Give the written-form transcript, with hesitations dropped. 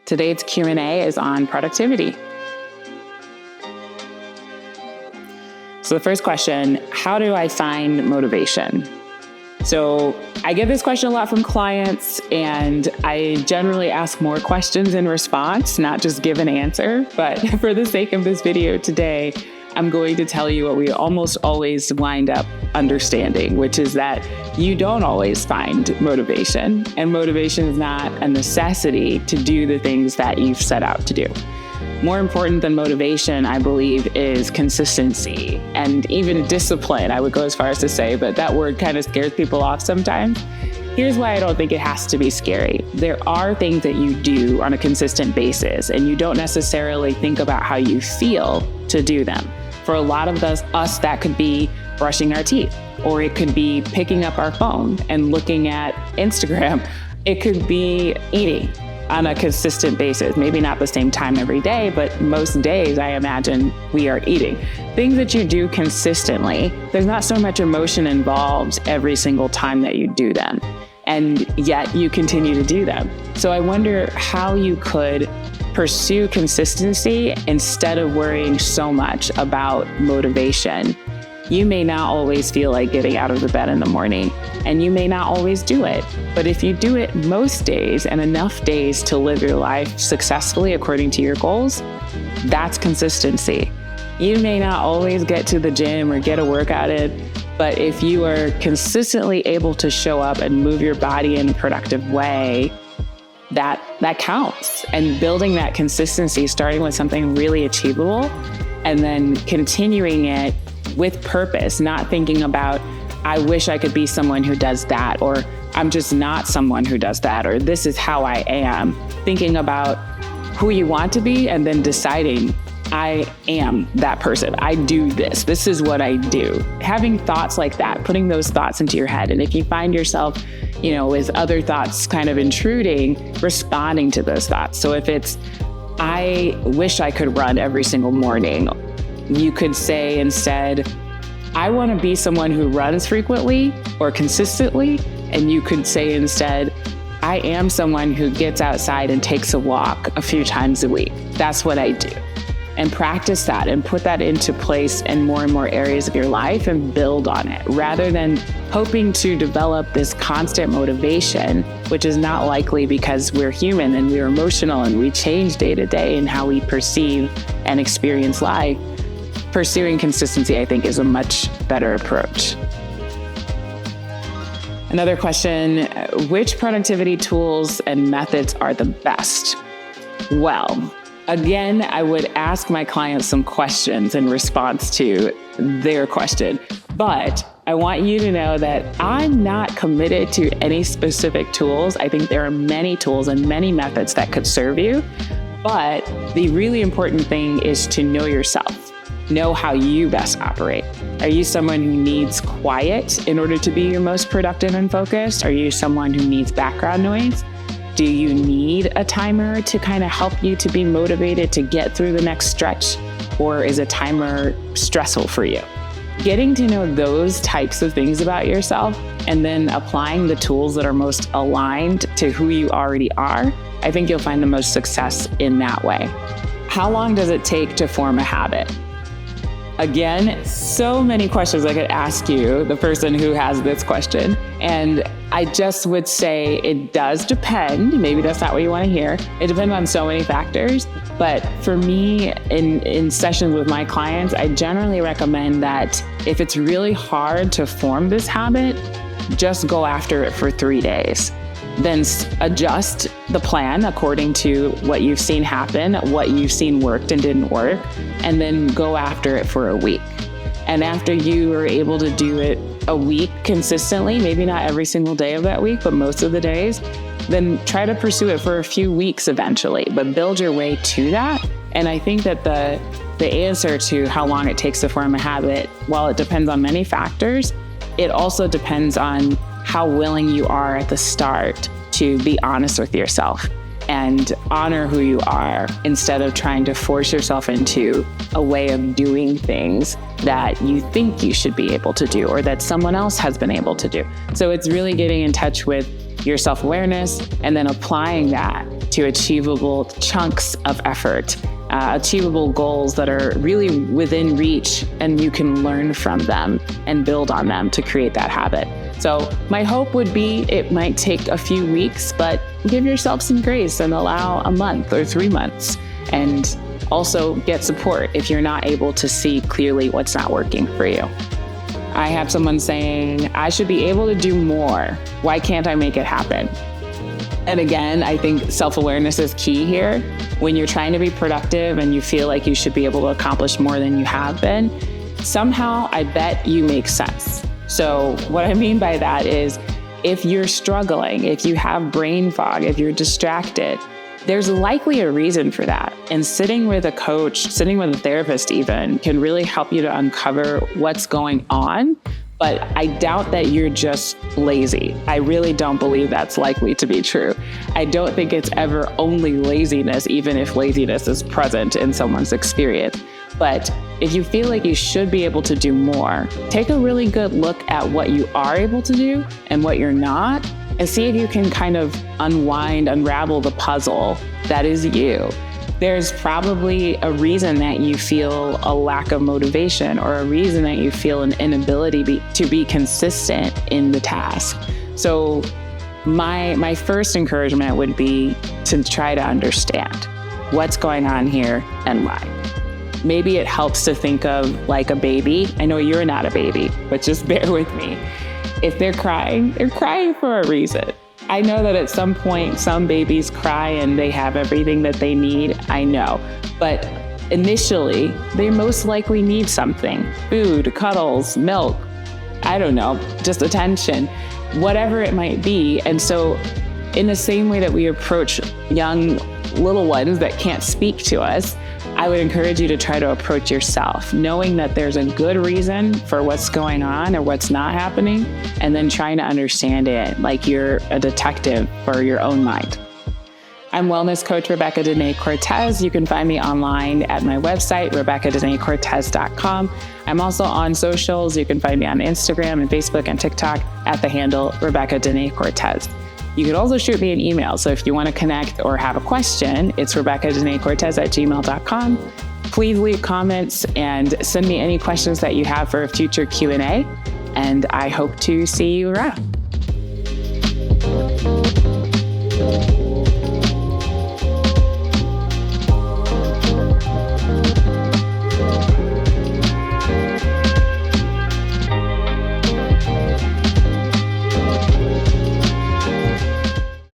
Today's Q&A is on productivity. So the first question, how do I find motivation? So I get this question a lot from clients, and I generally ask more questions in response, not just give an answer. But for the sake of this video today, I'm going to tell you what we almost always wind up understanding, which is that you don't always find motivation, and motivation is not a necessity to do the things that you've set out to do. More important than motivation, I believe, is consistency and even discipline. I would go as far as to say, but that word kind of scares people off sometimes. Here's why I don't think it has to be scary. There are things that you do on a consistent basis, and you don't necessarily think about how you feel to do them. For a lot of us, that could be brushing our teeth, or it could be picking up our phone and looking at Instagram. It could be eating on a consistent basis. Maybe not the same time every day, but most days I imagine we are eating. Things that you do consistently, there's not so much emotion involved every single time that you do them, and yet you continue to do them. So I wonder how you could pursue consistency instead of worrying so much about motivation. You may not always feel like getting out of the bed in the morning, and you may not always do it. But if you do it most days and enough days to live your life successfully according to your goals, that's consistency. You may not always get to the gym or get a workout in, but if you are consistently able to show up and move your body in a productive way, that counts. And building that consistency, starting with something really achievable and then continuing it with purpose, not thinking about, I wish I could be someone who does that, or I'm just not someone who does that, or this is how I am. Thinking about who you want to be and then deciding, I am that person. I do this. This is what I do. Having thoughts like that, putting those thoughts into your head. And if you find yourself, with other thoughts kind of intruding, responding to those thoughts. So if it's, I wish I could run every single morning, you could say instead, I want to be someone who runs frequently or consistently. And you could say instead, I am someone who gets outside and takes a walk a few times a week. That's what I do. And practice that and put that into place in more and more areas of your life and build on it, rather than hoping to develop this constant motivation, which is not likely because we're human and we're emotional and we change day to day in how we perceive and experience life. Pursuing consistency, I think, is a much better approach. Another question, which productivity tools and methods are the best? Well, again, I would ask my clients some questions in response to their question, but I want you to know that I'm not committed to any specific tools. I think there are many tools and many methods that could serve you, but the really important thing is to know yourself. Know how you best operate. Are you someone who needs quiet in order to be your most productive and focused? Are you someone who needs background noise? Do you need a timer to kind of help you to be motivated to get through the next stretch? Or is a timer stressful for you? Getting to know those types of things about yourself and then applying the tools that are most aligned to who you already are, I think you'll find the most success in that way. How long does it take to form a habit? Again, so many questions I could ask you, the person who has this question. And I just would say it does depend. Maybe that's not what you want to hear. It depends on so many factors. But for me, in sessions with my clients, I generally recommend that if it's really hard to form this habit, just go after it for 3 days. Then adjust the plan according to what you've seen happen, what you've seen worked and didn't work, and then go after it for a week. And after you are able to do it a week consistently, maybe not every single day of that week, but most of the days, then try to pursue it for a few weeks eventually, but build your way to that. And I think that the answer to how long it takes to form a habit, while it depends on many factors, it also depends on how willing you are at the start to be honest with yourself and honor who you are instead of trying to force yourself into a way of doing things that you think you should be able to do or that someone else has been able to do. So it's really getting in touch with your self-awareness and then applying that to achievable chunks of effort, achievable goals that are really within reach, and you can learn from them and build on them to create that habit. So my hope would be it might take a few weeks, but give yourself some grace and allow a month or 3 months, and also get support if you're not able to see clearly what's not working for you. I have someone saying, I should be able to do more. Why can't I make it happen? And again, I think self-awareness is key here. When you're trying to be productive and you feel like you should be able to accomplish more than you have been, somehow I bet you make sense. So what I mean by that is, if you're struggling, if you have brain fog, if you're distracted, there's likely a reason for that. And sitting with a coach, sitting with a therapist even, can really help you to uncover what's going on. But I doubt that you're just lazy. I really don't believe that's likely to be true. I don't think it's ever only laziness, even if laziness is present in someone's experience. But if you feel like you should be able to do more, take a really good look at what you are able to do and what you're not, and see if you can kind of unravel the puzzle that is you. There's probably a reason that you feel a lack of motivation, or a reason that you feel an inability to be consistent in the task. So my first encouragement would be to try to understand what's going on here and why. Maybe it helps to think of like a baby. I know you're not a baby, but just bear with me. If they're crying for a reason. I know that at some point, some babies cry and they have everything that they need. I know. But initially, they most likely need something. Food, cuddles, milk, I don't know, just attention, whatever it might be. And so in the same way that we approach young little ones that can't speak to us, I would encourage you to try to approach yourself, knowing that there's a good reason for what's going on or what's not happening, and then trying to understand it like you're a detective for your own mind. I'm wellness coach Rebecca Danae Cortés. You can find me online at my website, RebeccaDanaeCortés.com. I'm also on socials. You can find me on Instagram and Facebook and TikTok at the handle Rebecca Danae Cortés. You could also shoot me an email. So if you want to connect or have a question, it's RebeccaDanaeCortés@gmail.com. Please leave comments and send me any questions that you have for a future Q&A. And I hope to see you around.